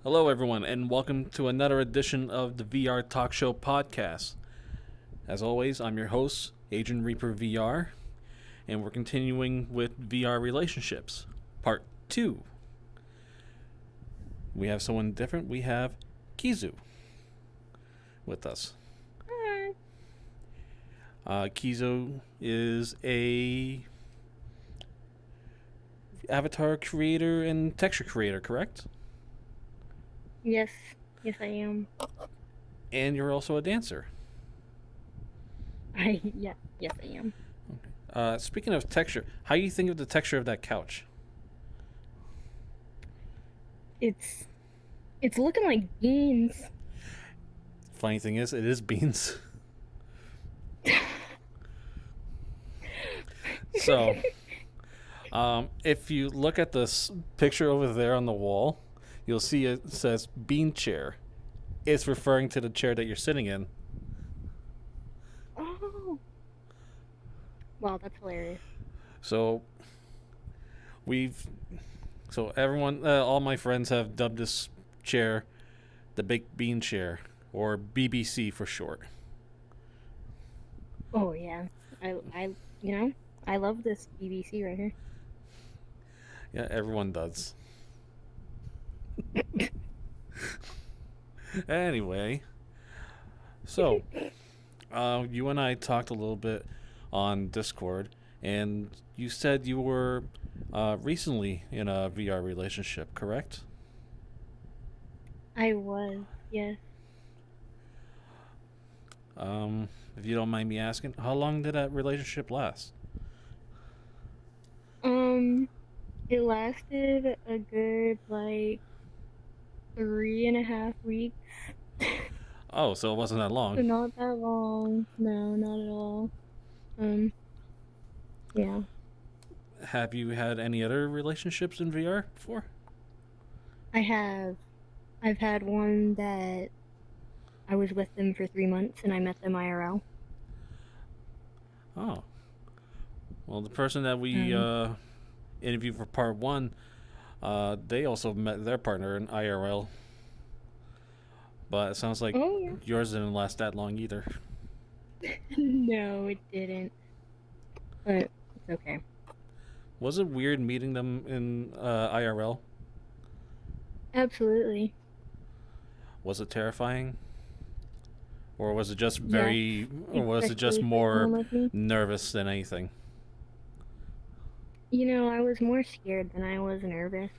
Hello, everyone, and welcome to another edition of the VR Talk Show podcast. As always, I'm your host, AgentReaperVR, and we're continuing with VR relationships, part 2. We have someone different. We have Kizu with us. Kizu is a avatar creator and texture creator, correct? Yes, I am. And you're also a dancer. Yes, I am. Speaking of texture, how do you think of the texture of that couch? It's looking like beans. Funny thing is, it is beans. So, if you look at this picture over there on the wall, you'll see it says bean chair. It's referring to the chair that you're sitting in. Oh, wow, that's hilarious. So, everyone, all my friends have dubbed this chair the Big Bean Chair, or BBC for short. Oh yeah, I love this BBC right here. Yeah, everyone does. Anyway, so you and I talked a little bit on Discord, and you said you were recently in a VR relationship, correct? I was, yes. If you don't mind me asking, how long did that relationship last? It lasted a good 3.5 weeks. Oh, so it wasn't that So long. not that long. No, not at all. Yeah. Have you had any other relationships in VR before? I've had one that I was with them for 3 months and I met them IRL. Oh. Well, the person that we interviewed for part 1, they also met their partner in IRL. But it sounds like yours didn't last that long either. No, it didn't. But it's okay. Was it weird meeting them in IRL? Absolutely. Was it terrifying? Or was it just Yes, or was it just especially more nervous than anything? I was more scared than I was nervous.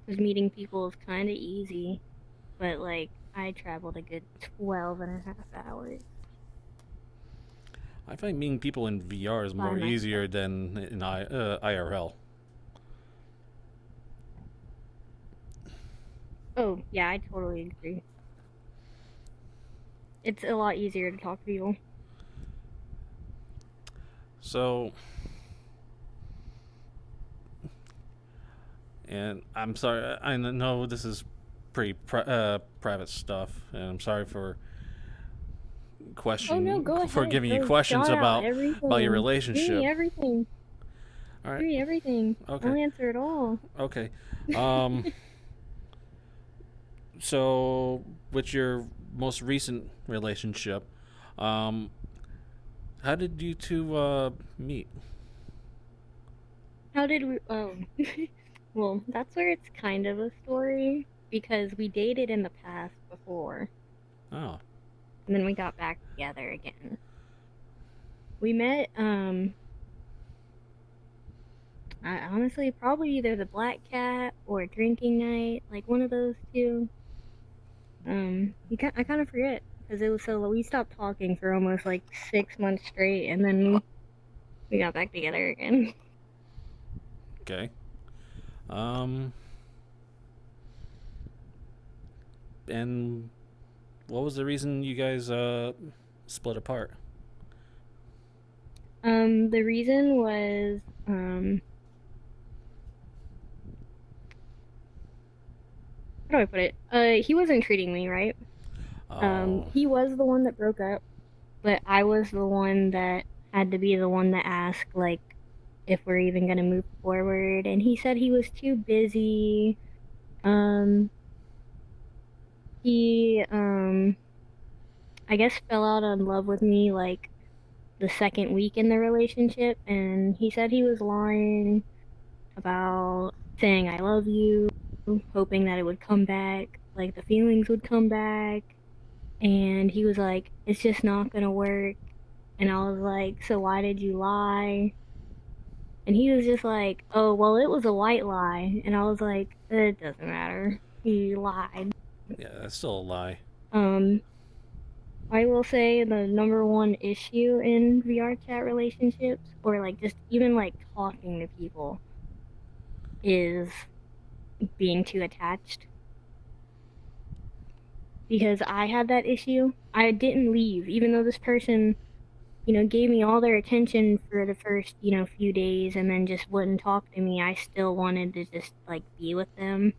Because meeting people is kind of easy. But, I traveled a good 12.5 hours. I find meeting people in VR is more easier than in IRL. Oh, yeah, I totally agree. It's a lot easier to talk to people. So, and I'm sorry, I know this is pretty private stuff, and I'm sorry for giving you questions about your relationship. Give me everything. All right. Give me everything. Okay. I'll answer it all. Okay. So, with your most recent relationship, how did you two meet? How did we? Oh, well, that's where it's kind of a story because we dated in the past before. Oh. And then we got back together again. We met, honestly, probably either the Black Cat or drinking night, like one of those two. I kind of forget because it was so we stopped talking for almost 6 months straight, and then we got back together again. Okay. And what was the reason you guys split apart? The reason was how do I put it? He wasn't treating me right. Oh. He was the one that broke up, but I was the one that had to be the one that asked if we're even gonna move forward, and he said he was too busy. he, I guess fell out of love with me, like, the second week in the relationship, and he said he was lying about saying I love you, hoping that it would come back, like, the feelings would come back, and he was like, it's just not gonna work, and I was like, so why did you lie? And he was just like, oh, well, it was a white lie. And I was like, it doesn't matter. He lied. Yeah, that's still a lie. I will say the number one issue in VRChat relationships, or like just even like talking to people, is being too attached. Because I had that issue. I didn't leave, even though this person, gave me all their attention for the first, few days and then just wouldn't talk to me. I still wanted to just like be with them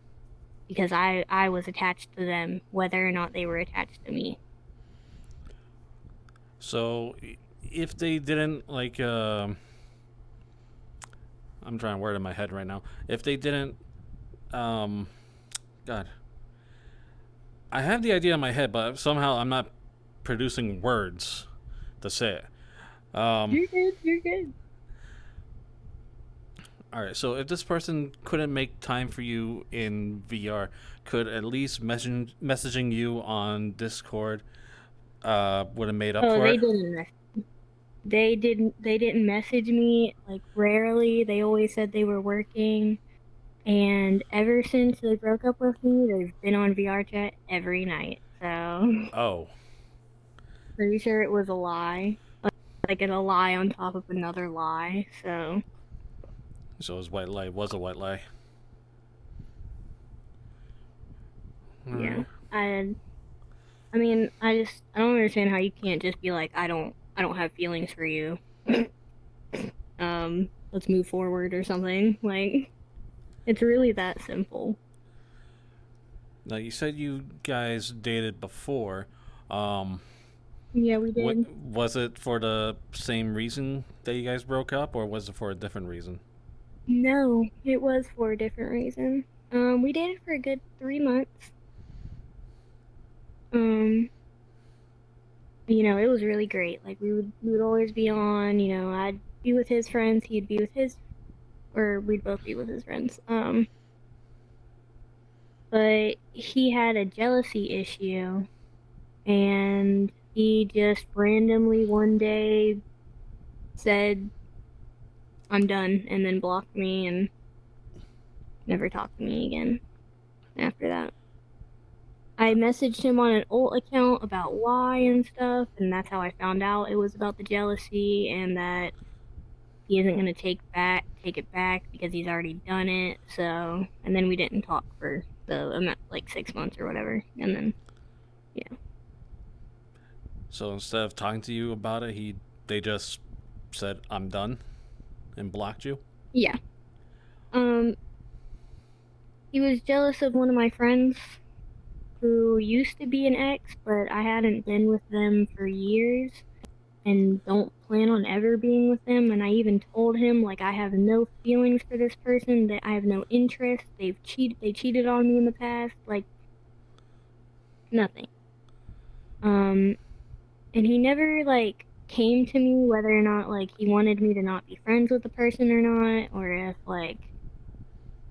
because I was attached to them, whether or not they were attached to me. So, if they didn't like, I'm trying to word it in my head right now. If they didn't, God, I have the idea in my head, but somehow I'm not producing words to say it. You're good. You're good. All right. So if this person couldn't make time for you in VR, could at least messaging you on Discord would have made up for they it? didn't. They didn't message me, like, rarely. They always said they were working. And ever since they broke up with me, they've been on VRChat every night. So Oh. pretty sure it was a lie. Like a lie on top of another lie. So his white lie was a white lie. All yeah. right. I mean, I don't understand how you can't just be like, I don't have feelings for you. Let's move forward or something. Like, it's really that simple. Now you said you guys dated before. Yeah, we did. Was it for the same reason that you guys broke up, or was it for a different reason? No, it was for a different reason. We dated for a good 3 months. It was really great. Like, we would always be on, I'd be with his friends, he'd be with his, or we'd both be with his friends. But he had a jealousy issue, and he just randomly one day said, I'm done, and then blocked me and never talked to me again after that. I messaged him on an old account about why and stuff, and that's how I found out it was about the jealousy and that he isn't going to take it back because he's already done it. So, and then we didn't talk for like 6 months or whatever, and then yeah. So instead of talking to you about it, they just said I'm done and blocked you? Yeah. He was jealous of one of my friends who used to be an ex, but I hadn't been with them for years and don't plan on ever being with them. And I even told him, like, I have no feelings for this person, that I have no interest. They cheated on me in the past, like, nothing. And he never, like, came to me whether or not, like, he wanted me to not be friends with the person or not, or if, like,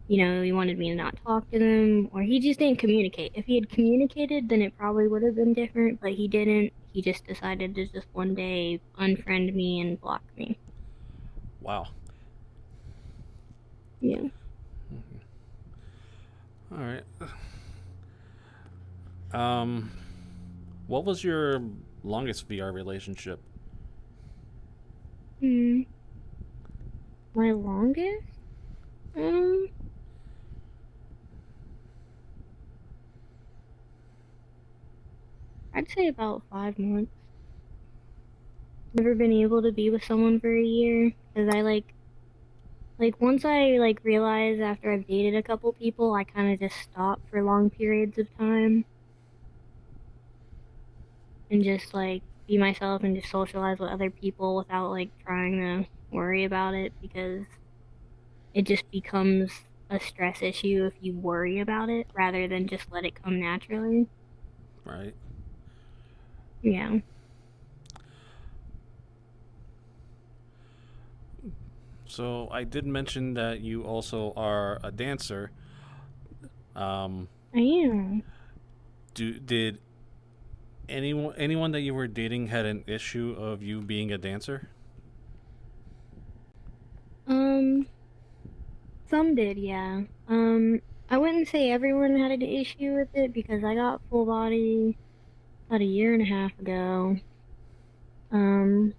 he wanted me to not talk to them, or he just didn't communicate. If he had communicated, then it probably would have been different, but he didn't. He just decided to just one day unfriend me and block me. Wow. Yeah. All right. What was your longest VR relationship? My longest? I'd say about 5 months. Never been able to be with someone for a year, because I like once I realize after I've dated a couple people, I kind of just stop for long periods of time and just be myself and just socialize with other people without trying to worry about it, because it just becomes a stress issue if you worry about it rather than just let it come naturally. Right. Yeah. So I did mention that you also are a dancer. Um, I am. did anyone that you were dating had an issue of you being a dancer? Some did, yeah. I wouldn't say everyone had an issue with it because I got full body about a year and a half ago. Um,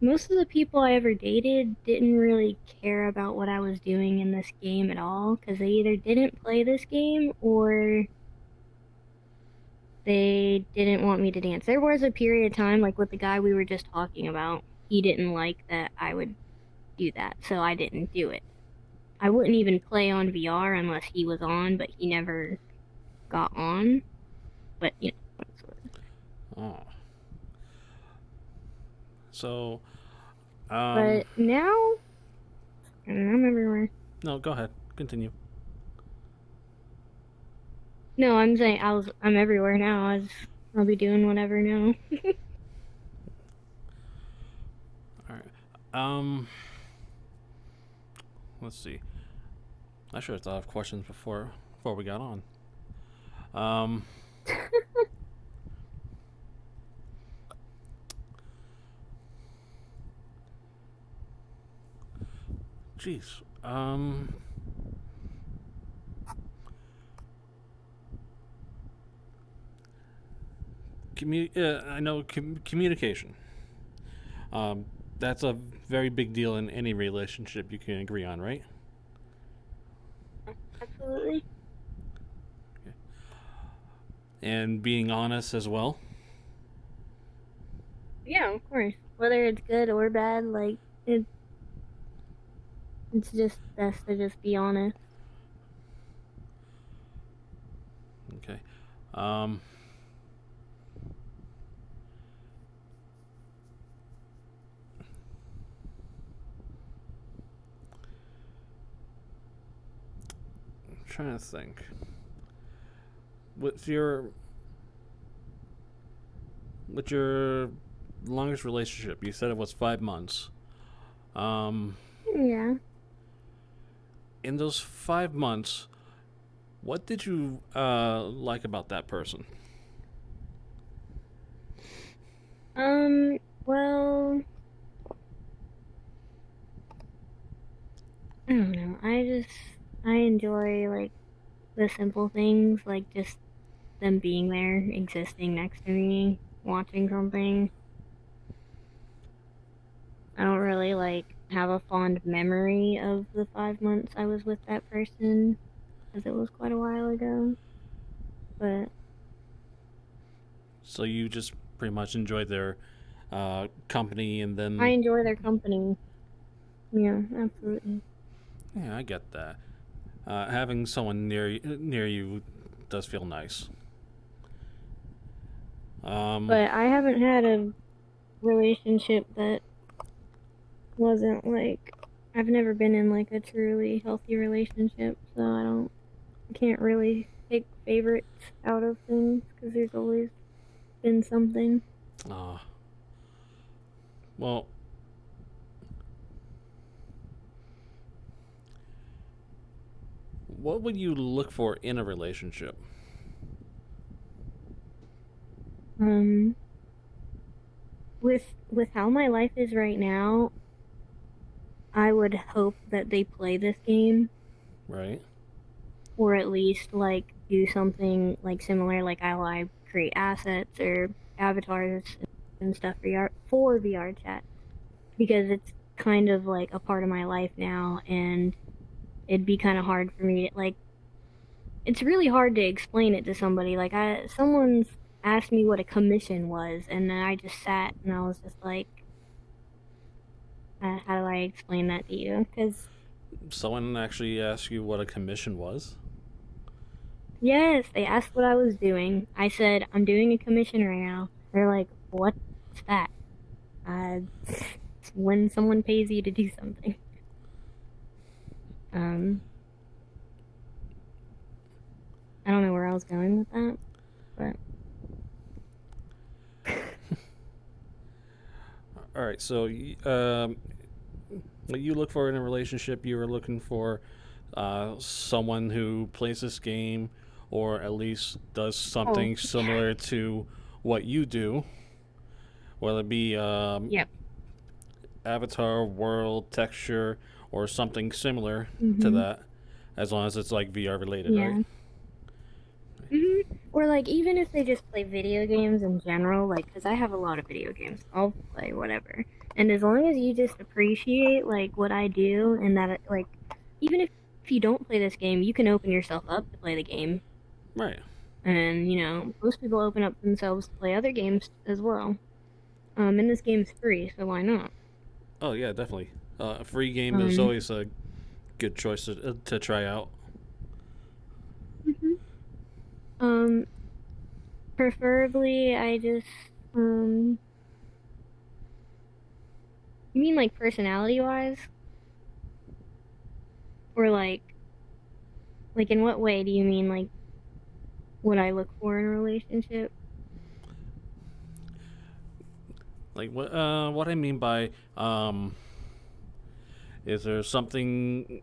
Most of the people I ever dated didn't really care about what I was doing in this game at all because they either didn't play this game or they didn't want me to dance. There was a period of time, like with the guy we were just talking about, he didn't like that I would do that, so I didn't do it. I wouldn't even play on VR unless he was on, but he never got on. But, you know, Oh. So, but now, I'm everywhere. no, go ahead. Continue. No, I'm saying I'm everywhere now. I'll be doing whatever now. All right. Let's see. I should have thought of questions before we got on. Um, Jeez. I know communication. That's a very big deal in any relationship you can agree on, right? Absolutely. Okay. And being honest as well. Yeah, of course. Whether it's good or bad, like it's just best to just be honest. Okay. I'm trying to think. With your longest relationship, you said it was 5 months. Yeah. In those 5 months, what did you like about that person? Well, I don't know. I enjoy like the simple things, like just them being there, existing next to me, watching something. I don't really like have a fond memory of the 5 months I was with that person because it was quite a while ago. But So you just pretty much enjoyed their company, and then I enjoy their company. Yeah, absolutely. yeah, I get that. Having someone near you does feel nice. But I haven't had a relationship that wasn't like I've never been in like a truly healthy relationship, so I can't really pick favorites out of things because there's always been something. Well, what would you look for in a relationship? With how my life is right now, I would hope that they play this game Right. or at least like do something like similar, like I create assets or avatars and stuff for VRChat because it's kind of like a part of my life now, and it'd be kind of hard for me to like. It's really hard to explain it to somebody. Like someone's asked me what a commission was, and then I just sat and I was just like, how do I explain that to you? Because Someone actually asked you what a commission was? yes, they asked what I was doing. I said, I'm doing a commission right now. They're like, what's that? It's when someone pays you to do something. I don't know where was going with that, but All right, so what you look for in a relationship, you were looking for someone who plays this game or at least does something similar to what you do, whether it be yep. avatar, world, texture, or something similar to Mm-hmm. that, as long as it's like VR related, Yeah. right? Mm-hmm. Or like even if they just play video games in general, like because I have a lot of video games, I'll play whatever. And as long as you just appreciate like what I do, and that like even if you don't play this game, you can open yourself up to play the game. Right. And you know, most people open up themselves to play other games as well. And this game's free, so why not? Oh yeah, definitely. A free game is Um, always a good choice to try out. mhm. um, Preferably, I just you mean like personality wise, or like in what way do you mean like what I look for in a relationship? Like what I mean by is there something?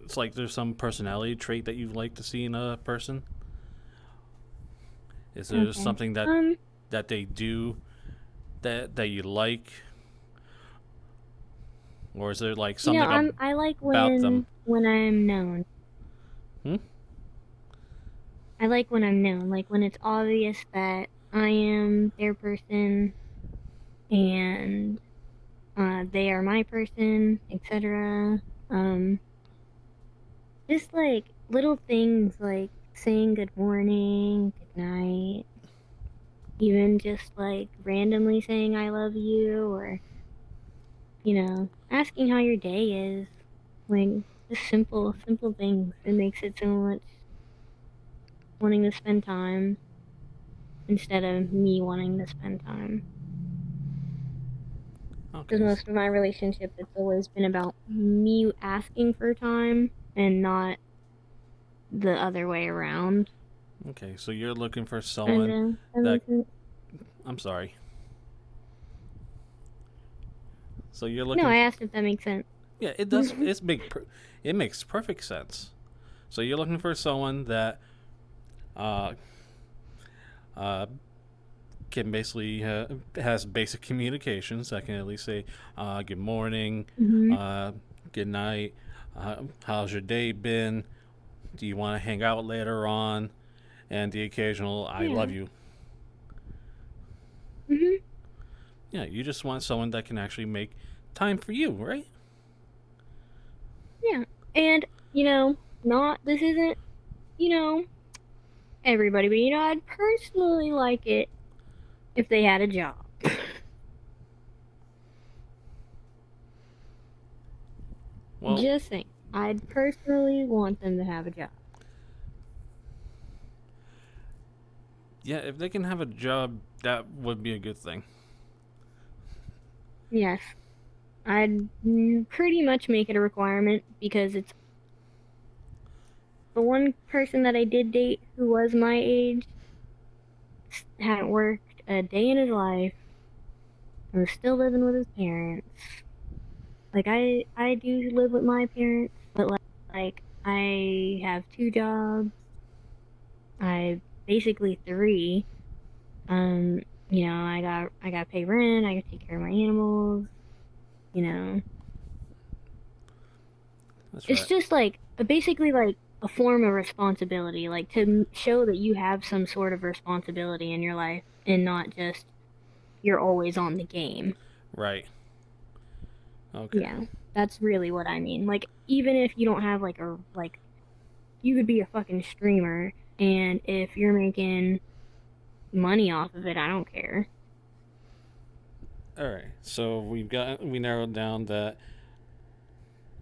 It's like there's some personality trait that you'd like to see in a person. Is there Okay. something that they do that you like, or is there like You know, something I like about them? when I'm known. Hmm? I like when I'm known, like when it's obvious that I am their person and they are my person, etc. Um, just like little things like saying good morning, good night, even just like randomly saying I love you, or you know, asking how your day is. Like just simple things. It makes it so much wanting to spend time instead of me wanting to spend time. Because Okay. most of my relationship, it's always been about me asking for time and not the other way around. Okay. So you're looking for someone And that that makes sense. I'm sorry. So you're No, I looking. asked if that makes sense. Yeah, it does. It makes perfect sense. So you're looking for someone that uh, uh, can basically has basic communications. I can at least say good morning, Mm-hmm. uh, good night, how's your day been? Do you want to hang out later on? And the occasional I love Yeah. you. Mm-hmm. Yeah, you just want someone that can actually make time for you, right? Yeah. And, you know, not, this isn't, you know, everybody, but, you know, I'd personally like it if they had a job. Well, Just saying. I'd personally want them to have a job. yeah, if they can have a job, that would be a good thing. Yes. I'd pretty much make it a requirement because it's the one person that I did date who was my age hadn't worked a day in his life and was still living with his parents. Like I do live with my parents, but like I have 2 jobs. I basically 3. Um, you know, I got to pay rent, I got to take care of my animals, you know. That's It's right. just like basically like a form of responsibility, like to show that you have some sort of responsibility in your life and not just you're always on the game. Right. Okay. Yeah, that's really what I mean. Like even if you don't have like you could be a fucking streamer and if you're making money off of it, I don't care. All right. So we narrowed down that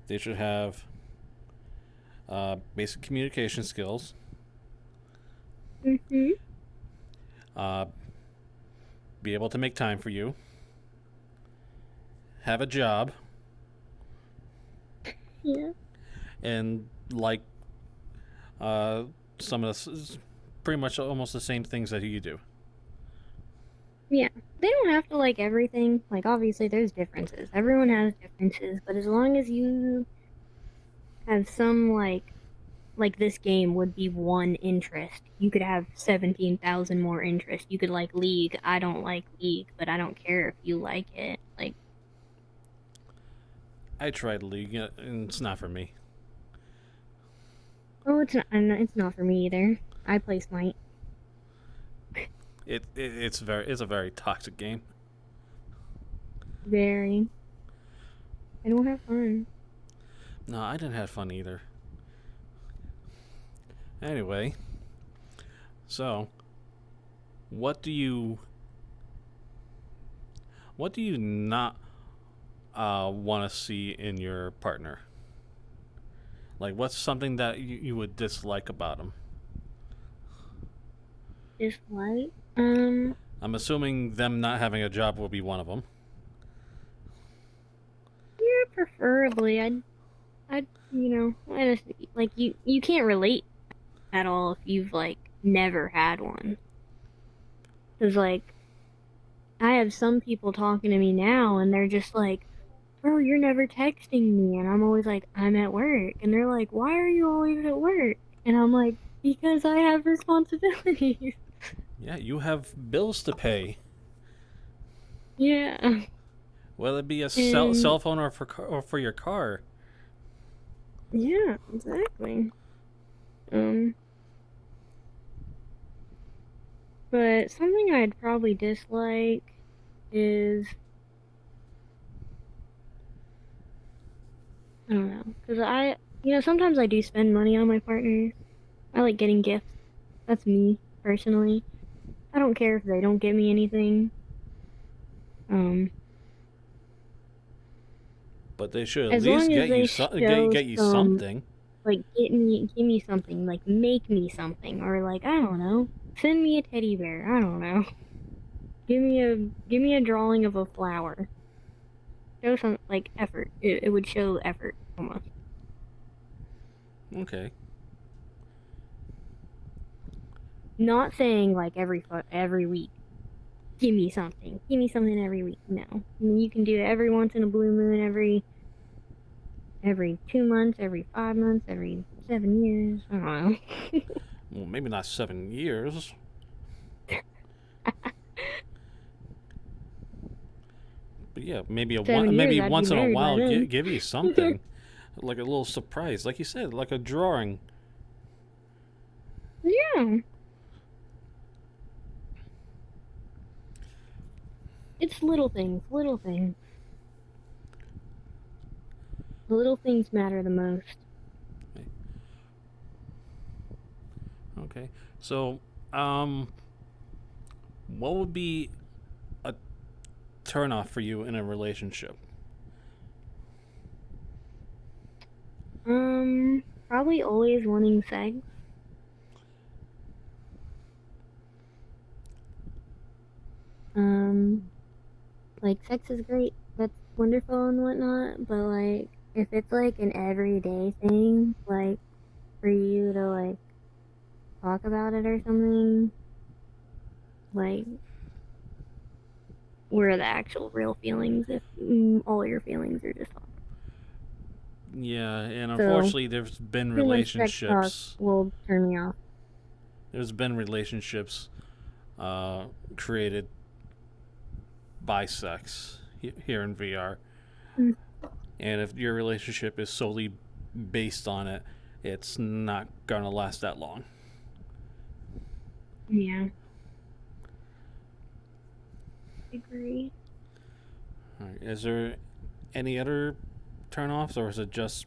they should have basic communication skills, Mhm. uh, be able to make time for you, have a job, Yeah. and like uh, some of the pretty much almost the same things that you do. Yeah, they don't have to like everything. Like, obviously, there's differences. Everyone has differences, but as long as you have some, like this game would be one interest, you could have 17,000 more interests. You could like League. I don't like League, but I don't care if you like it. Like, I tried League, and it's not for me. oh, it's not for me either. I play Smite. It's a very toxic game. Very. I don't have fun. No, I didn't have fun either. Anyway, so what do you not want to see in your partner? Like, what's something that you would dislike about them? Dislike? I'm assuming them not having a job will be one of them. Yeah, preferably. I'd, honestly, like, you can't relate at all if you've, like, never had one. Because, like, I have some people talking to me now, and they're just like, bro, you're never texting me. And I'm always like, I'm at work. And they're like, why are you always at work? And I'm like, because I have responsibilities. Yeah, you have bills to pay. Yeah. Whether it be a cell phone or for your car. Yeah, exactly. But something I'd probably dislike is, I don't know, because sometimes I do spend money on my partners. I like getting gifts. That's me, personally. I don't care if they don't give me anything. But they should at As least long as get you something. Like, give me something, like, make me something, or like, I don't know, send me a teddy bear, I don't know. Give me a drawing of a flower. Show some, like, effort. It would show effort, almost. Okay. Not saying, like, every week. Give me something every week. No. I mean, you can do it every once in a blue moon, every 2 months, every 5 months, every 7 years. I don't know. Well, maybe not 7 years. But yeah, maybe once in a while give you something. Like a little surprise. Like you said, like a drawing. Yeah. It's little things. The little things matter the most. Okay. So, what would be a turnoff for you in a relationship? Probably always wanting sex. Like, sex is great. That's wonderful and whatnot, but, like, if it's, like, an everyday thing, like, for you to, like, talk about it or something, like, where are the actual real feelings if all your feelings are just talk? Yeah, and unfortunately, there's been relationships. Sex talk will turn me off. There's been relationships created by sex here in VR. Mm. And if your relationship is solely based on it, it's not gonna last that long. Yeah. Agree. All right. Is there any other turn-offs, or is it just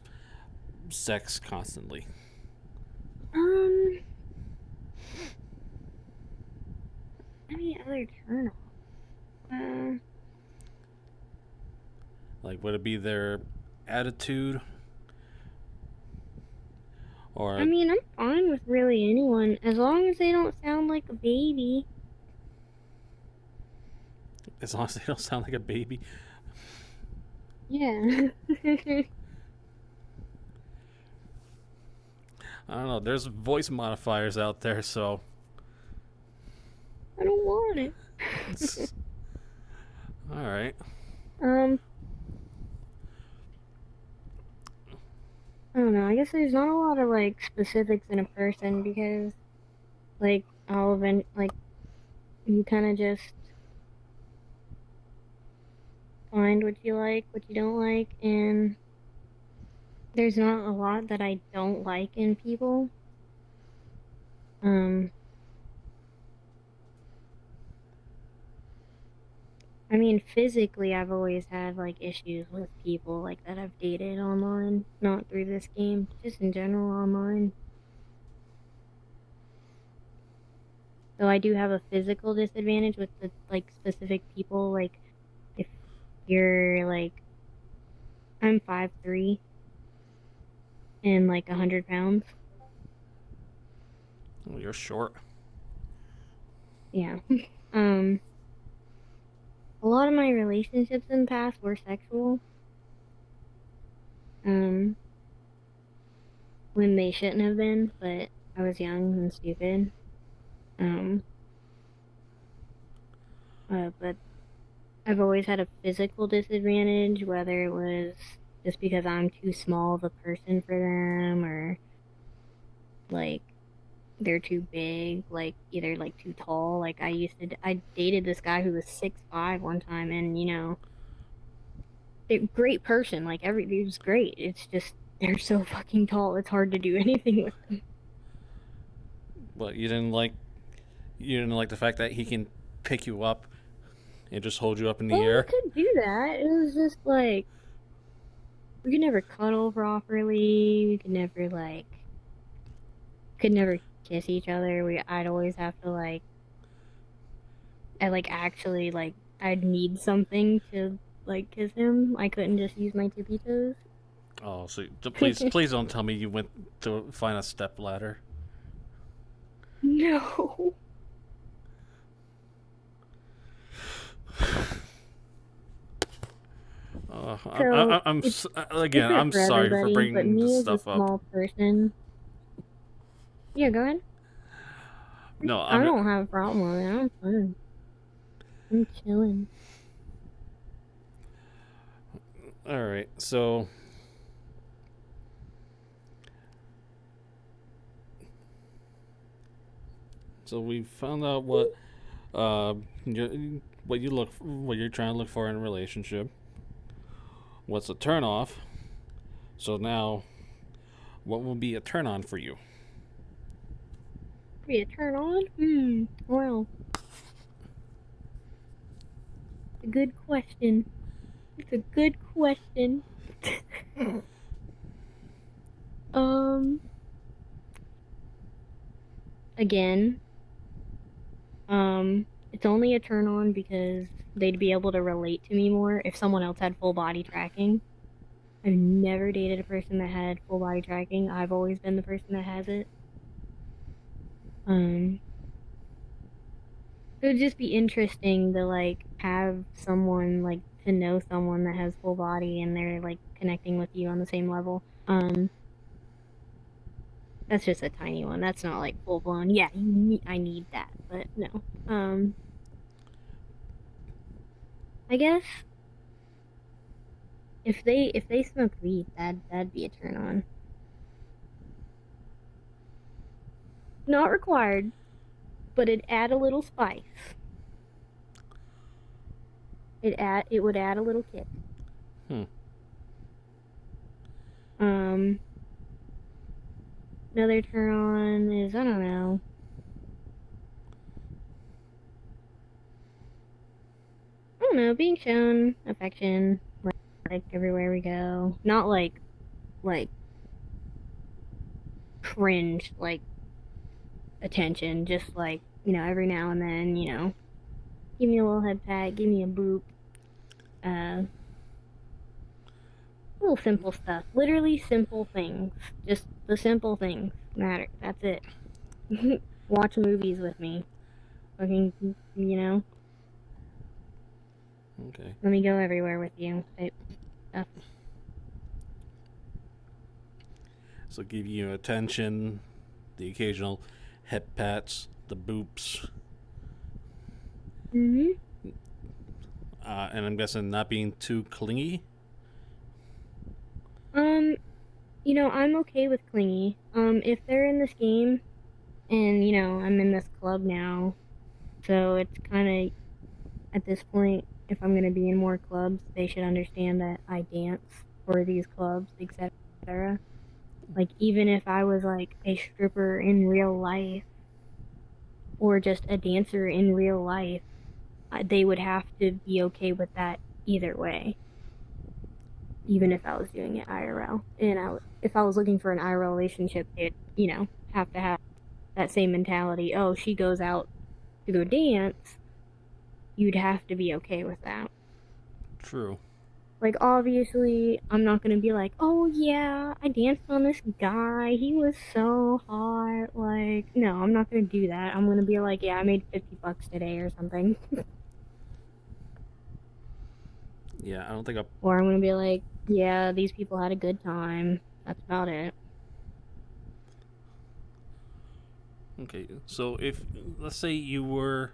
sex constantly? Any other turn-off? Like, would it be their attitude? Or I mean, I'm fine with really anyone, as long as they don't sound like a baby. as long as they don't sound like a baby? Yeah. I don't know. There's voice modifiers out there, so I don't want it. All right. I don't know. I guess there's not a lot of like specifics in a person because like you kind of just find what you like, what you don't like, and there's not a lot that I don't like in people. I mean, physically, I've always had like issues with people like that I've dated online, not through this game, just in general online. So I do have a physical disadvantage with the like specific people. Like if you're like, I'm 5'3" and like 100 pounds. Well, you're short. Yeah. A lot of my relationships in the past were sexual. When they shouldn't have been, but I was young and stupid. But I've always had a physical disadvantage, whether it was just because I'm too small of a person for them, or like they're too big, like either like too tall. Like I dated this guy who was 6'5" one time, and you know, great person. Like he was great. It's just they're so fucking tall. It's hard to do anything with them. But you didn't like the fact that he can pick you up and just hold you up in the air. We could do that. It was just like we could never cuddle properly. We could never kiss each other. I'd always have to I'd need something to like kiss him. I couldn't just use my tippy toes. Oh, so please don't tell me you went to find a step ladder. No. I'm sorry for bringing this stuff up. Small person. Yeah, go ahead. No, I don't have a problem with it. I'm fine. I'm chilling. All right, so we found out what you're trying to look for in a relationship. What's a turn off? So now, what will be a turn on for you? Be a turn on? Well, a good question. It's a good question. Again, it's only a turn on because they'd be able to relate to me more if someone else had full body tracking. I've never dated a person that had full body tracking. I've always been the person that has it. It would just be interesting to like have someone like to know someone that has full body and they're like connecting with you on the same level. That's just a tiny one. That's not like full blown. Yeah, I need that, but no. I guess if they smoke weed, that'd be a turn on. Not required, but it'd add a little spice. It would add a little kick. Another turn on is, I don't know. I don't know, being shown affection like everywhere we go. Not like cringe like attention, just like, you know, every now and then, you know, give me a little head pat, give me a boop. Little simple stuff. Literally simple things. Just the simple things matter. That's it. Watch movies with me. Fucking, you know. Okay. Let me go everywhere with you. Type stuff. So give you attention, the occasional head pats, the boops. Mm-hmm. And I'm guessing not being too clingy. I'm okay with clingy. If they're in this game, and I'm in this club now, so it's kind of at this point, if I'm gonna be in more clubs, they should understand that I dance for these clubs, etc. Like, even if I was like a stripper in real life or just a dancer in real life, they would have to be okay with that either way. Even if I was doing it IRL, and if I was looking for an IRL relationship, they'd have to have that same mentality. Oh, she goes out to go dance. You'd have to be okay with that. True. Like, obviously, I'm not gonna be like, oh yeah, I danced on this guy. He was so hot. Like, no, I'm not gonna do that. I'm gonna be like, yeah, I made $50 today or something. Yeah, I don't think Or I'm gonna be like, yeah, these people had a good time. That's about it. Okay, so if, let's say you were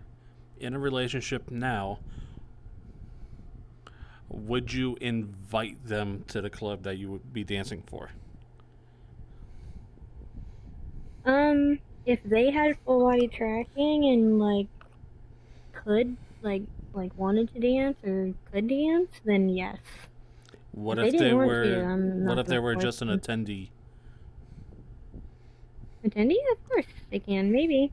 in a relationship now, would you invite them to the club that you would be dancing for? If they had full body tracking and like could like wanted to dance or could dance, then yes. What If they if didn't they want to, were? I'm What not if they gonna were force just an them. attendee? Attendee? Of course they can, maybe.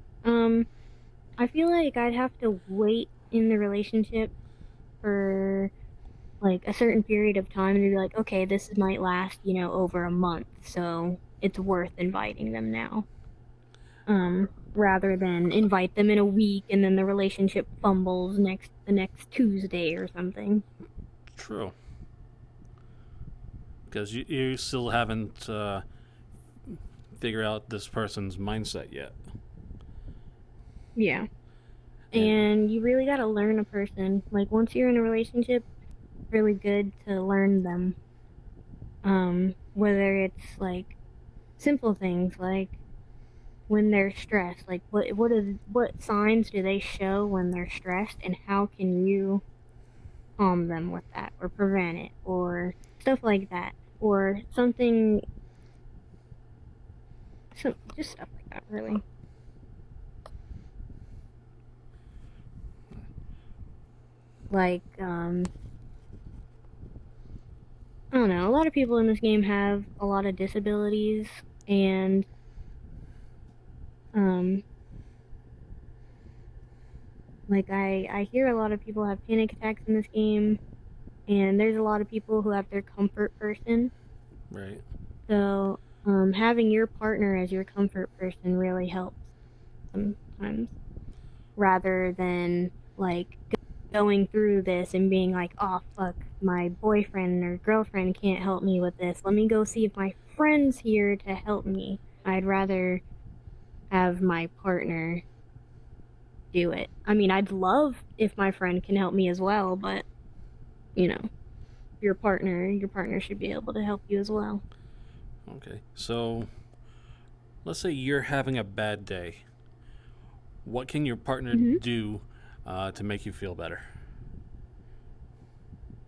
I feel like I'd have to wait in the relationship for like a certain period of time and be like, okay, this might last, over a month, so it's worth inviting them now. Rather than invite them in a week and then the relationship fumbles the next Tuesday or something. True. Because you still haven't figured out this person's mindset yet. Yeah. And you really gotta learn a person. Like, once you're in a relationship, it's really good to learn them. Whether it's like simple things like when they're stressed, like what signs do they show when they're stressed, and how can you calm them with that or prevent it or stuff like that, or something, just stuff like that, really. Like, I don't know, a lot of people in this game have a lot of disabilities, and like I hear a lot of people have panic attacks in this game, and there's a lot of people who have their comfort person. Right. So having your partner as your comfort person really helps sometimes, rather than like going through this and being like, oh fuck, my boyfriend or girlfriend can't help me with this. Let me go see if my friend's here to help me. I'd rather have my partner do it. I mean, I'd love if my friend can help me as well, but your partner should be able to help you as well. Okay. So, let's say you're having a bad day. What can your partner do to make you feel better?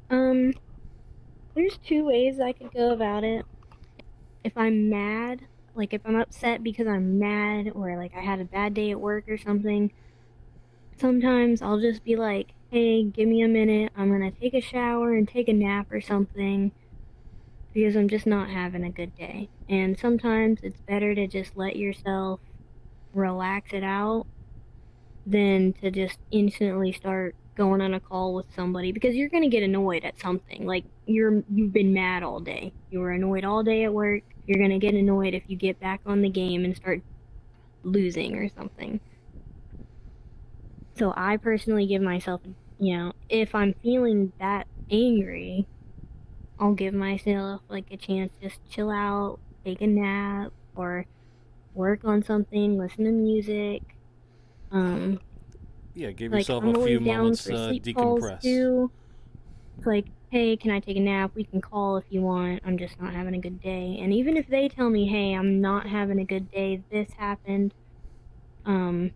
There's two ways I could go about it. If I'm mad, like if I'm upset because I'm mad, or like I had a bad day at work or something, sometimes I'll just be like, hey, give me a minute, I'm gonna take a shower and take a nap or something, because I'm just not having a good day. And sometimes it's better to just let yourself relax it out than to just instantly start going on a call with somebody, because you're gonna get annoyed at something. Like, you've been mad all day, you were annoyed all day at work, you're gonna get annoyed if you get back on the game and start losing or something. So I personally give myself, if I'm feeling that angry, I'll give myself like a chance to just chill out, take a nap, or work on something, listen to music. Yeah, give Like, yourself I'm a few always down moments for to sleep calls decompress. too. It's like, hey, can I take a nap? We can call if you want. I'm just not having a good day. And even if they tell me, hey, I'm not having a good day, this happened, I'm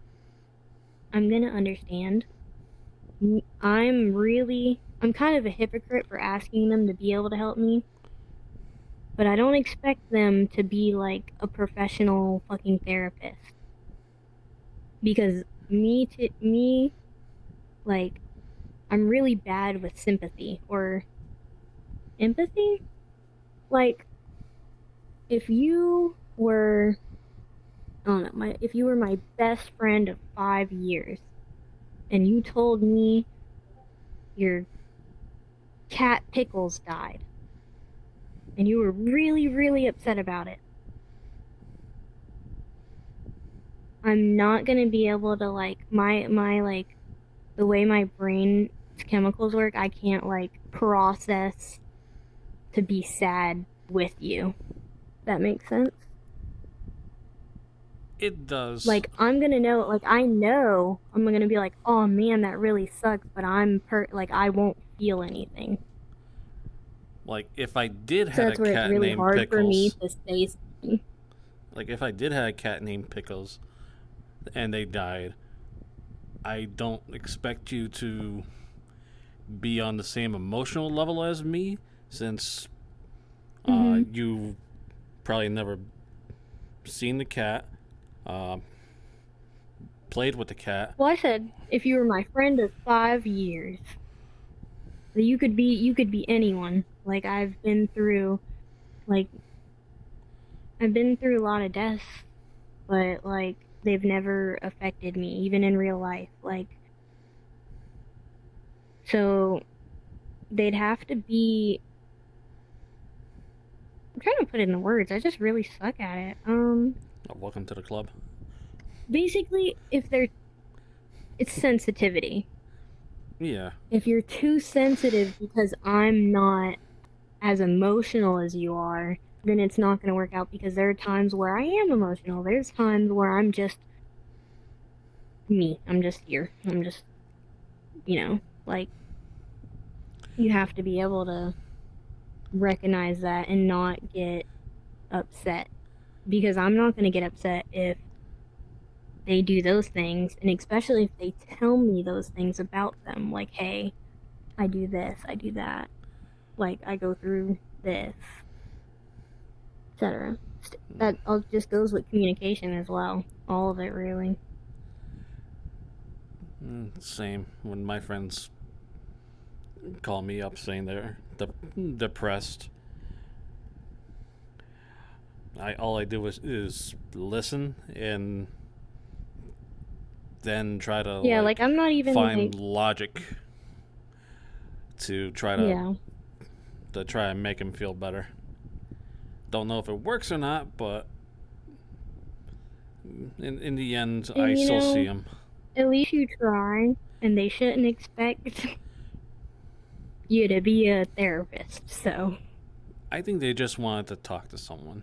gonna understand. I'm kind of a hypocrite for asking them to be able to help me, but I don't expect them to be like a professional fucking therapist. Because like, I'm really bad with sympathy or empathy. Like, if you were, I don't know, if you were my best friend of 5 years, and you told me your cat Pickles died, and you were really, really upset about it, I'm not gonna be able to, like, my like, the way my brain's chemicals work, I can't, like, process to be sad with you. That makes sense? It does. Like, I'm gonna know, like, I know I'm gonna be like, oh man, that really sucks, but like, I won't feel anything. Like, if I did So have that's a where it's cat really named hard for me Pickles, to say. like if I did have a cat named Pickles and they died, I don't expect you to be on the same emotional level as me, since you probably never seen the cat, played with the cat. Well, I said if you were my friend of 5 years, you could be anyone. Like, I've been through a lot of deaths, but like they've never affected me, even in real life. Like, so they'd have to be. I'm trying to put it in the words. I just really suck at it. Welcome to the club. Basically, it's sensitivity. Yeah. If you're too sensitive because I'm not as emotional as you are, then it's not going to work out, because there are times where I am emotional. There's times where I'm just me. I'm just here. I'm just, like, you have to be able to recognize that and not get upset, because I'm not going to get upset if they do those things, and especially if they tell me those things about them, like, hey, I do this, I do that, like, I go through this, etc. That all just goes with communication as well. All of it, really. Same. When my friends call me up saying they're depressed, all I do is listen and then try to like I'm not even find logic to try to try and make him feel better. Don't know if it works or not, but in the end, I still see him. At least you try, and they shouldn't expect you to be a therapist. So I think they just wanted to talk to someone.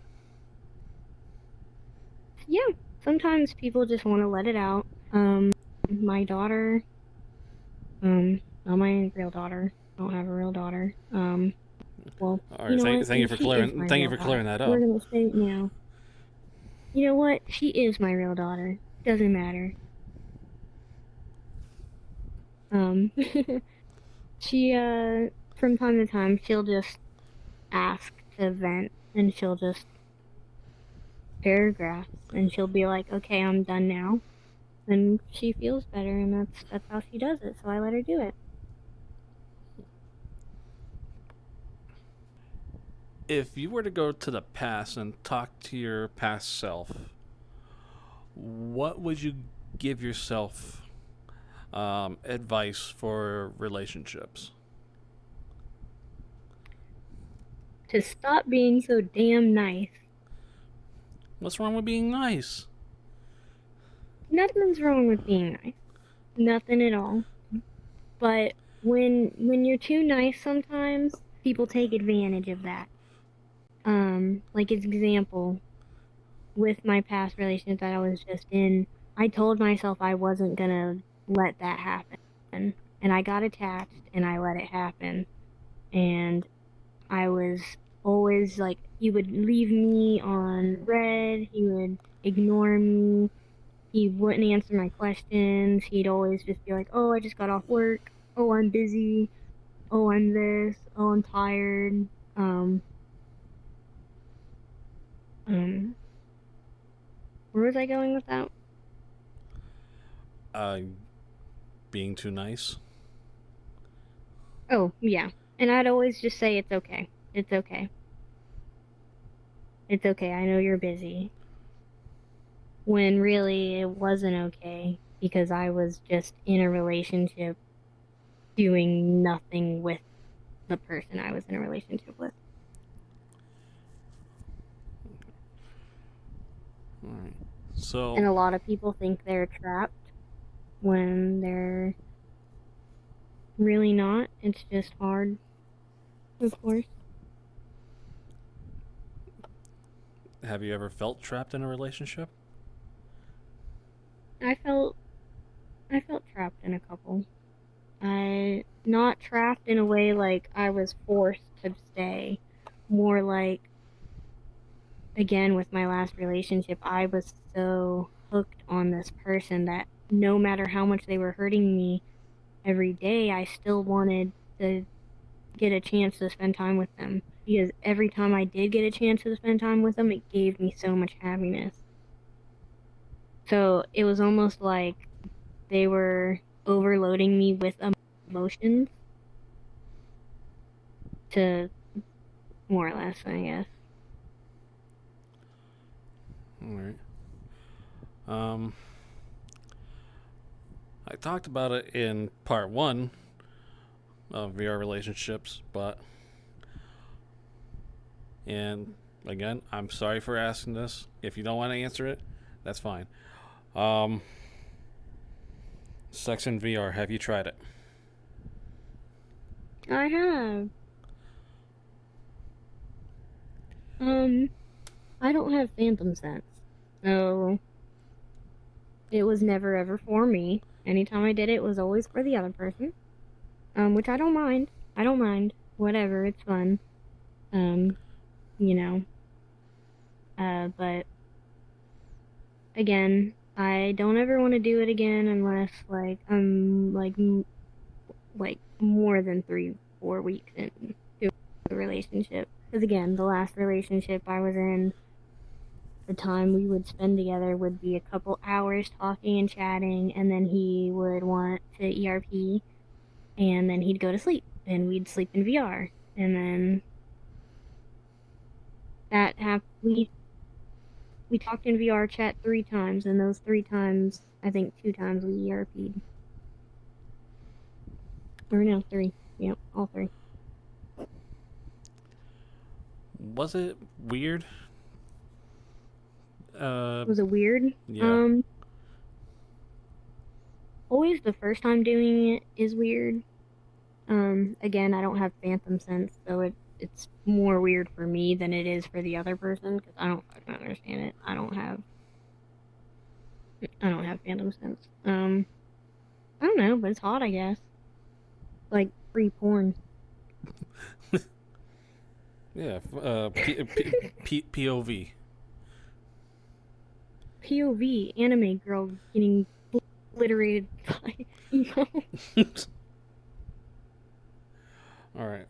Yeah, sometimes people just want to let it out. My daughter, not my real daughter. I don't have a real daughter. Well, all right. Thank you for clearing that up. We're gonna say now. You know what? She is my real daughter. Doesn't matter. She from time to time she'll just ask to vent, and she'll just paragraphs, and she'll be like, "Okay, I'm done now." And she feels better, and that's how she does it. So I let her do it. If you were to go to the past and talk to your past self, what would you give yourself advice for relationships? To stop being so damn nice. What's wrong with being nice? Nothing's wrong with being nice. Nothing at all. But when you're too nice, sometimes people take advantage of that. Like, as example, with my past relationship that I was just in, I told myself I wasn't gonna let that happen. And I got attached, and I let it happen. And I was always, like, he would leave me on red, he would ignore me, he wouldn't answer my questions. He'd always just be like, oh, I just got off work. Oh, I'm busy. Oh, I'm this. Oh, I'm tired. Where was I going with that? Being too nice. Oh, yeah. And I'd always just say, it's okay. It's okay. It's okay. I know you're busy. When really it wasn't okay because I was just in a relationship doing nothing with the person I was in a relationship with. All right. So. And a lot of people think they're trapped when they're really not. It's just hard, of course. Have you ever felt trapped in a relationship? I felt trapped in a couple. Not trapped in a way like I was forced to stay. More like, again, with my last relationship, I was so hooked on this person that no matter how much they were hurting me every day, I still wanted to get a chance to spend time with them. Because every time I did get a chance to spend time with them, it gave me so much happiness. So it was almost like they were overloading me with emotions to more or less, I guess. All right. I talked about it in part 1 of VR relationships, and again, I'm sorry for asking this. If you don't want to answer it, that's fine. Sex in VR, have you tried it? I have. I don't have phantom sense, so it was never ever for me. Anytime I did it, it was always for the other person. Which I don't mind. I don't mind. Whatever, it's fun. You know. But again, I don't ever want to do it again unless like I'm like more than 3-4 weeks into a relationship. Because again, the last relationship I was in, the time we would spend together would be a couple hours talking and chatting, and then he would want to ERP, and then he'd go to sleep, and we'd sleep in VR, and then that happened. We talked in VRChat 3 times, and those 3 times, I think 2 times we ERP'd. Or no, 3. Yep, all 3. Was it weird? Was it weird? Yeah. Always the first time doing it is weird. Again, I don't have phantom sense, so it's more weird for me than it is for the other person, because I don't fucking understand it. I don't have phantom sense. I don't know, but it's hot, I guess. Like free porn. Yeah. POV. POV anime girl getting obliterated by emo. All right.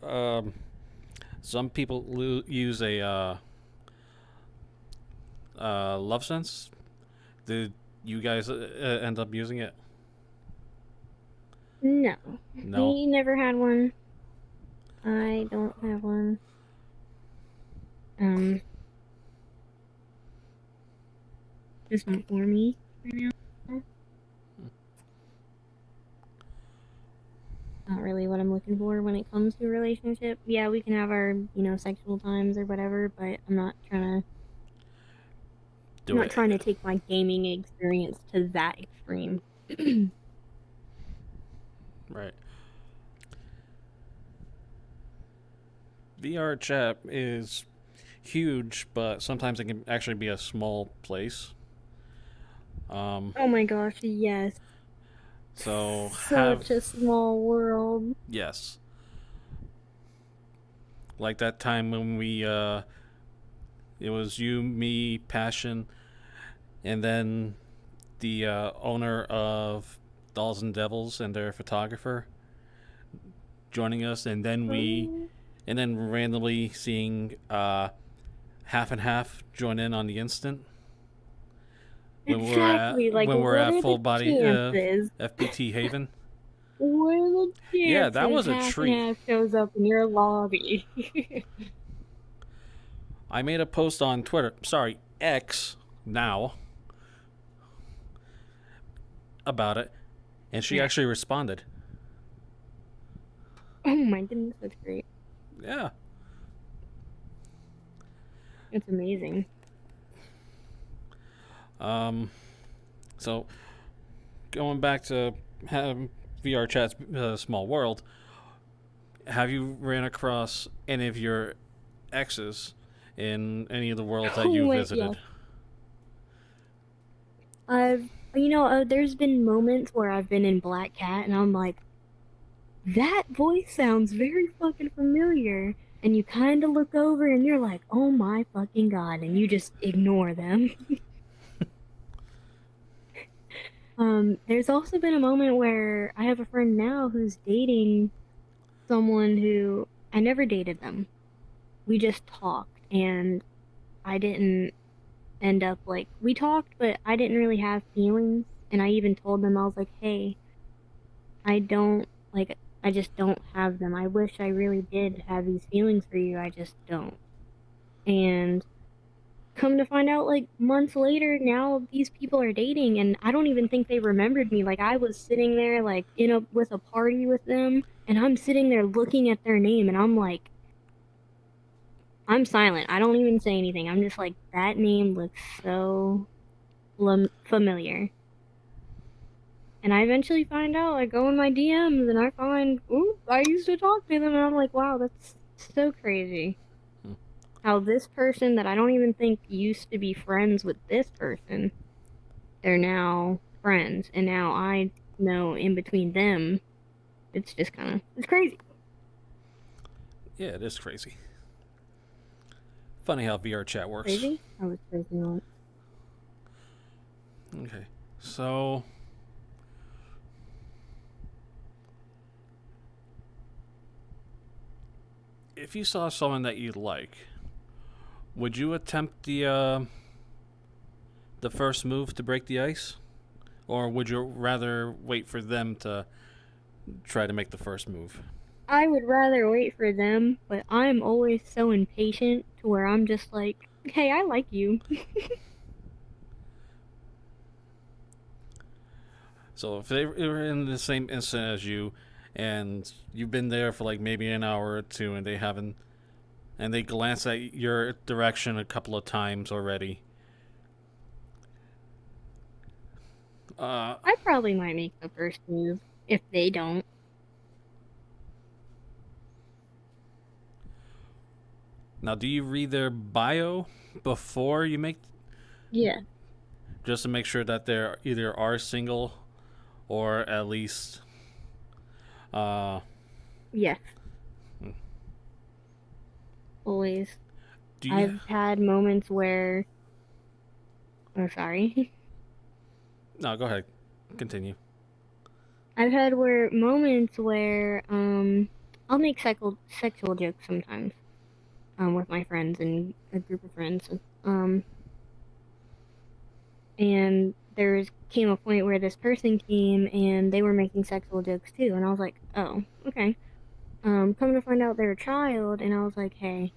Some people use a love sense. Did you guys end up using it? No. No. We never had one. I don't have one. Just not for me right now. Not really what I'm looking for when it comes to a relationship. Yeah, we can have our, sexual times or whatever, but I'm not trying to take my gaming experience to that extreme. Right. VRChat is huge, but sometimes it can actually be a small place. Oh my gosh, yes. So Such a small world. Yes. Like that time when we it was you, me, Passion, and then the owner of Dolls and Devils and their photographer joining us, and then randomly seeing half and half join in on the instant when Exactly. Like, we're what at are full the body chances? FBT Haven. What are the chances Yeah, that was a half treat. and half shows up in your lobby? I made a post on Twitter, sorry, X now, about it, and she actually responded. Oh my goodness, that's great. Yeah. It's amazing. So going back to VRChat's small world, have you ran across any of your exes in any of the worlds that you visited? Yeah. There's been moments where I've been in Black Cat and I'm like, that voice sounds very fucking familiar. And you kind of look over and you're like, oh my fucking god, and you just ignore them. There's also been a moment where I have a friend now who's dating someone who I never dated them. We just talked, and I didn't end up we talked, but I didn't really have feelings. And I even told them, I was like, hey, I just don't have them. I wish I really did have these feelings for you. I just don't. And come to find out, months later, now these people are dating, and I don't even think they remembered me. I was sitting there, with a party with them, and I'm sitting there looking at their name, and I'm like, I'm silent. I don't even say anything. I'm just like, that name looks so familiar. And I eventually find out, I go in my DMs, and I find, ooh, I used to talk to them, and I'm like, wow, that's so crazy. How this person that I don't even think used to be friends with this person, they're now friends, and now I know in between them, it's just it's crazy. Yeah, it is crazy. Funny how VRChat works. Crazy? I was crazy once. Okay, so if you saw someone that you like, would you attempt the first move to break the ice, or would you rather wait for them to try to make the first move? I would rather wait for them, but I'm always so impatient to where I'm just like, hey, I like you. So if they were in the same instant as you, and you've been there for maybe an hour or two, and they haven't, and they glance at your direction a couple of times already, I probably might make the first move if they don't. Now, do you read their bio before you make? Yeah. Just to make sure that they either are single, or at least. Yes. Always. Do you? I've had moments where. Oh, sorry. No, go ahead. Continue. I've had moments where I'll make sexual jokes sometimes with my friends and a group of friends. And came a point where this person came and they were making sexual jokes too, and I was like, oh, okay. Come to find out they're a child, and I was like, hey,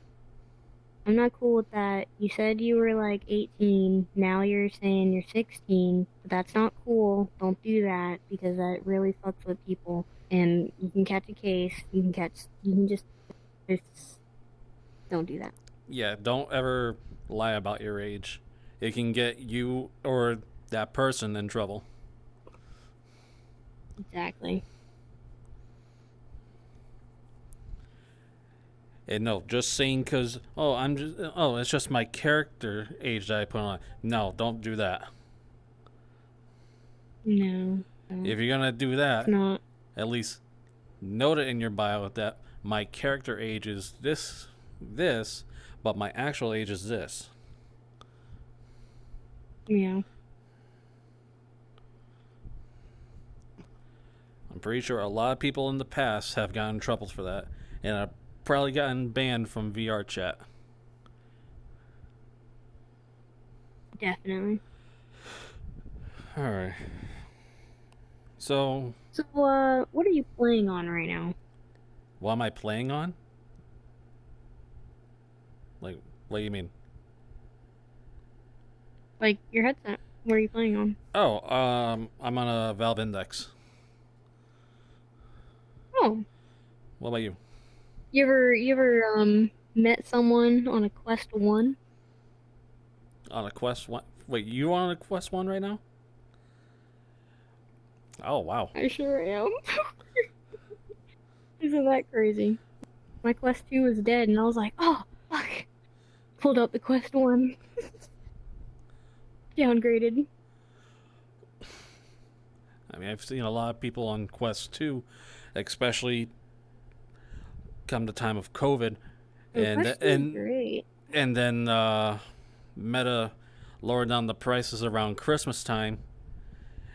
I'm not cool with that. You said you were 18, now you're saying you're 16, but that's not cool. Don't do that, because that really fucks with people, and you can catch a case, just don't do that. Yeah, don't ever lie about your age. It can get you or that person in trouble. Exactly. And no, just saying because it's just my character age that I put on. No, don't do that. No. If you're gonna do that, not. At least note it in your bio that my character age is this, but my actual age is this. Yeah. pretty sure a lot of people in the past have gotten in trouble for that, and have probably gotten banned from VRChat. Definitely. All right. So, what are you playing on right now? what am I playing on? Like, what do you mean? Like your headset. What are you playing on? Oh, I'm on a Valve Index. Oh. What about you? You ever met someone on a Quest 1? On a Quest 1? Wait, you on a Quest 1 right now? Oh, wow. I sure am. Isn't that crazy? My Quest 2 was dead, and I was like, oh, fuck. Pulled up the Quest 1. Downgraded. I mean, I've seen a lot of people on Quest 2, especially come the time of COVID, Quest 2 is great. and then Meta lowered down the prices around Christmas time,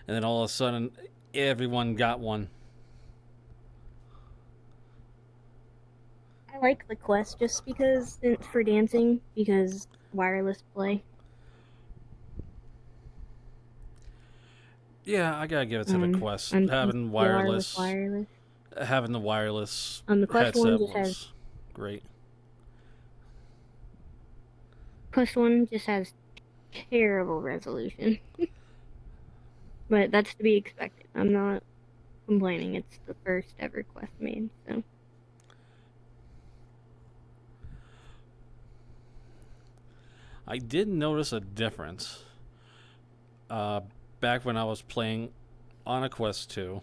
and then all of a sudden everyone got one. I like the Quest just because it's for dancing, because wireless play. Yeah, I gotta give it to the Quest. Having having the wireless the Quest headset 1 just was great. Quest 1 just has terrible resolution. But that's to be expected. I'm not complaining. It's the first ever Quest made, so. I did notice a difference back when I was playing on a Quest 2,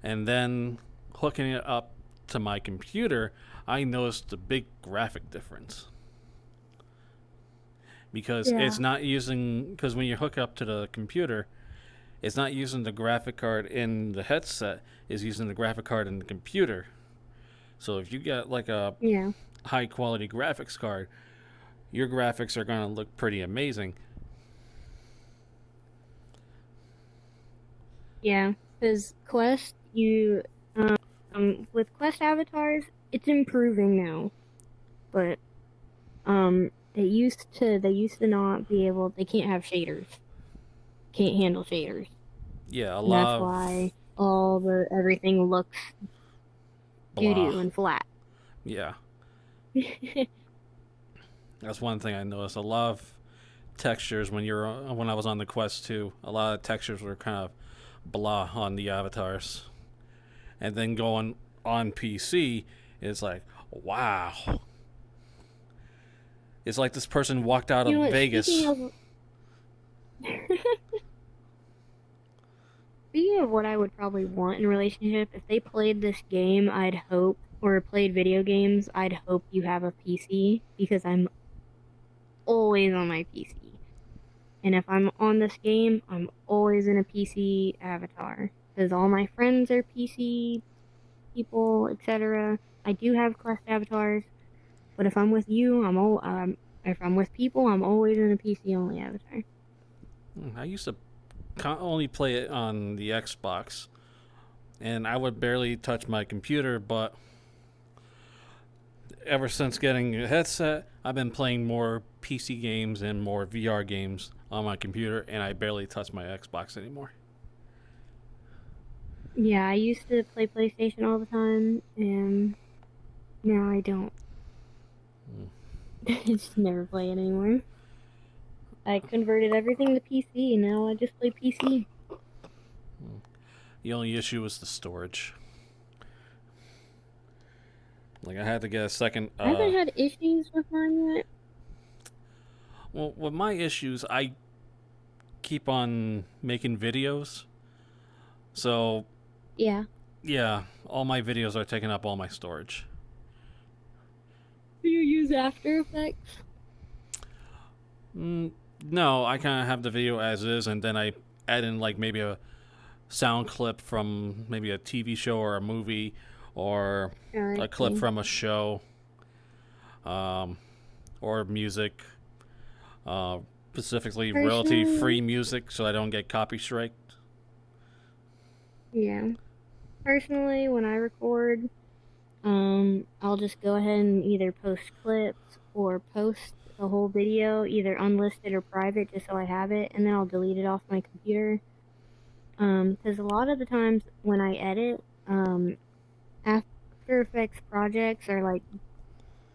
and then hooking it up to my computer, I noticed a big graphic difference. Because it's not using, because when you hook up to the computer, it's not using the graphic card in the headset, it's using the graphic card in the computer. So if you get like a high quality graphics card, your graphics are going to look pretty amazing. Yeah, because Quest, with Quest avatars, it's improving now, but they used to not be able. They can't have shaders. Can't handle shaders. Yeah, that's why everything looks doo-doo and flat. Yeah. That's one thing I noticed. A lot of textures when I was on the Quest 2, a lot of textures were kind of blah on the avatars. And then going on PC, it's like, wow. It's like this person walked out of Vegas. Speaking of what I would probably want in a relationship, if they played this game, or played video games, I'd hope you have a PC, because I'm always on my PC. And if I'm on this game, I'm always in a PC avatar, because all my friends are PC people, etc. I do have Quest avatars, but if I'm with you, if I'm with people, I'm always in a PC only avatar. I used to only play it on the Xbox, and I would barely touch my computer, but ever since getting a headset, I've been playing more PC games and more VR games on my computer, and I barely touch my Xbox anymore. Yeah, I used to play PlayStation all the time, and now I don't. I just never play it anymore. I converted everything to PC, and now I just play PC. The only issue was the storage. Like, I had to get a second... I haven't had issues with mine yet. Well, with my issues, I keep on making videos. So... Yeah, all my videos are taking up all my storage. Do you use After Effects? No, I kind of have the video as is, and then I add in like maybe a sound clip from maybe a TV show or a movie, or a clip from a show, or music, specifically royalty-free music, so I don't get copy striked. Yeah. Personally, when I record, I'll just go ahead and either post clips or post a whole video, either unlisted or private, just so I have it, and then I'll delete it off my computer. Because a lot of the times when I edit, After Effects projects are like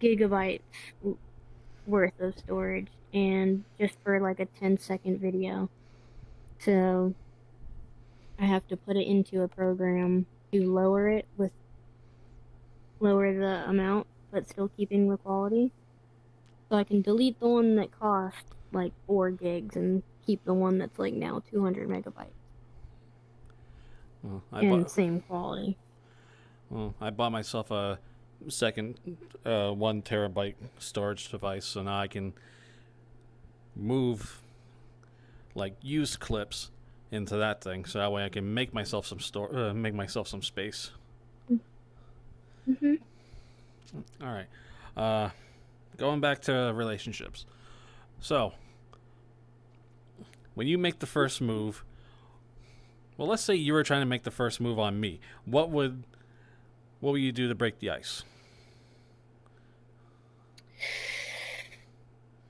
gigabytes worth of storage, and just for like a 10-second video. So I have to put it into a program to lower the amount, but still keeping the quality. So I can delete the one that cost like 4 gigs and keep the one that's like now 200 megabytes. Well, same quality. Well, I bought myself a second 1 terabyte storage device, so now I can move like used clips into that thing, so that way I can make myself some space. Mhm. All right. Going back to relationships. So, when you make the first move, well, let's say you were trying to make the first move on me. What would you do to break the ice?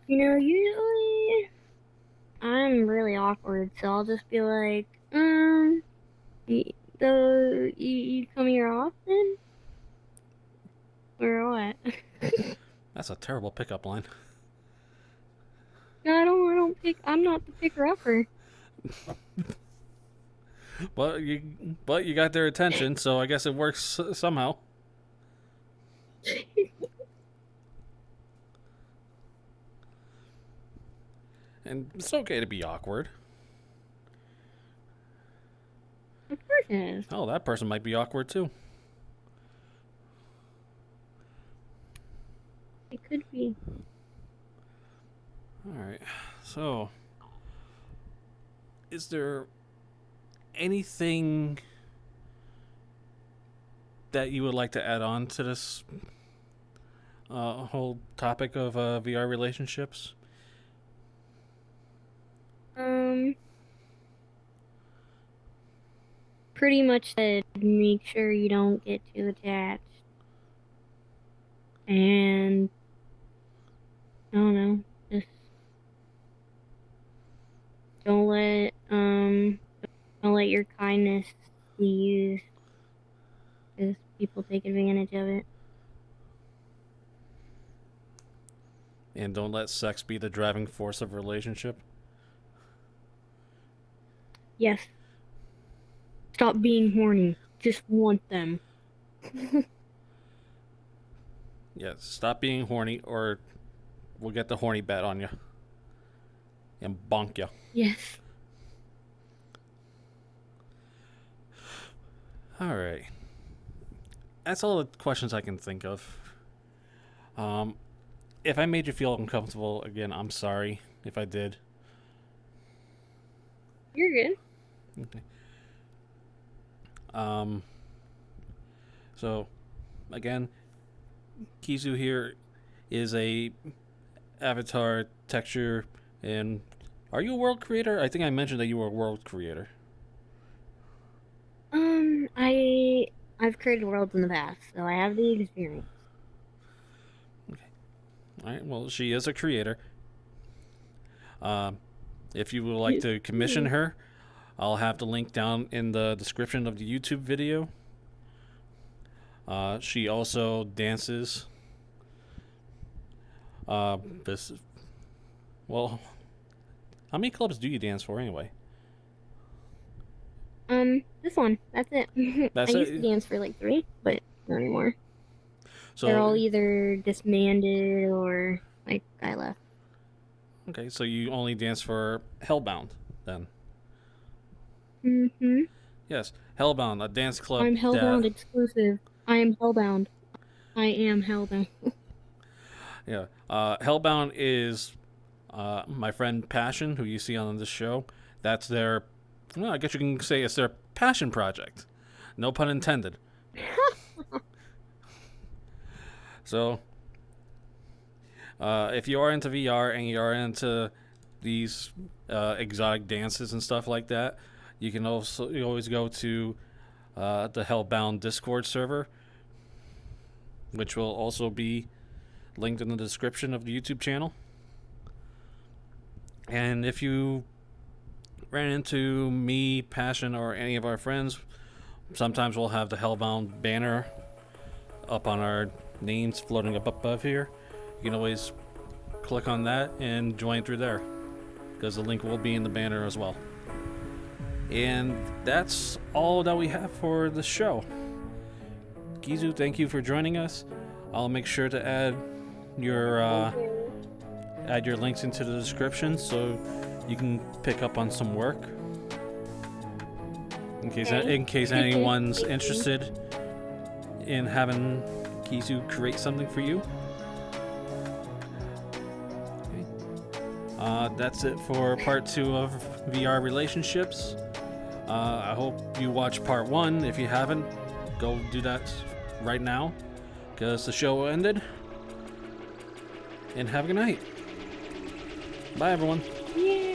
Usually I'm really awkward, so I'll just be like, you come here often? Or what? That's a terrible pickup line. No, I'm not the picker-upper. But you got their attention, so I guess it works somehow. And it's okay to be awkward. Of course it is. Oh, that person might be awkward too. It could be. Alright, so is there anything that you would like to add on to this whole topic of VR relationships? Pretty much said make sure you don't get too attached. And I don't know, just don't let your kindness be used, because people take advantage of it. And don't let sex be the driving force of a relationship? Yes. Stop being horny. Just want them. Yes, stop being horny or we'll get the horny bat on you. And bonk you. Yes. Alright. That's all the questions I can think of. If I made you feel uncomfortable, again, I'm sorry if I did. You're good. Okay. So, again, Kizu here is a avatar texture, and are you a world creator? I think I mentioned that you were a world creator. I've created worlds in the past, so I have the experience. Okay. All right. Well, she is a creator. If you would like to commission her, I'll have the link down in the description of the YouTube video. She also dances. Well, how many clubs do you dance for anyway? This one. That's it. That's I it? used to dance for like 3, but not anymore. So They're all either disbanded or like I left. okay, so you only dance for Hellbound then? Mm-hmm. Yes, Hellbound, a dance club. I'm Hellbound exclusive. I am Hellbound. I am Hellbound. Yeah, Hellbound is my friend Passion, who you see on this show. That's their, well, I guess you can say it's their passion project. No pun intended. So, if you are into VR and you are into these exotic dances and stuff like that, you always go to the Hellbound Discord server, which will also be linked in the description of the YouTube channel. And if you ran into me, Passion, or any of our friends, sometimes we'll have the Hellbound banner up on our names floating up above here. You can always click on that and join through there, because the link will be in the banner as well. And that's all that we have for the show. Gizu, thank you for joining us. I'll make sure to add your links into the description so you can pick up on some work in case anyone's interested in having Gizu create something for you. That's it for part 2 of VR relationships. I hope you watch part 1. If you haven't, go do that right now, because the show ended. And have a good night. Bye, everyone. Yeah.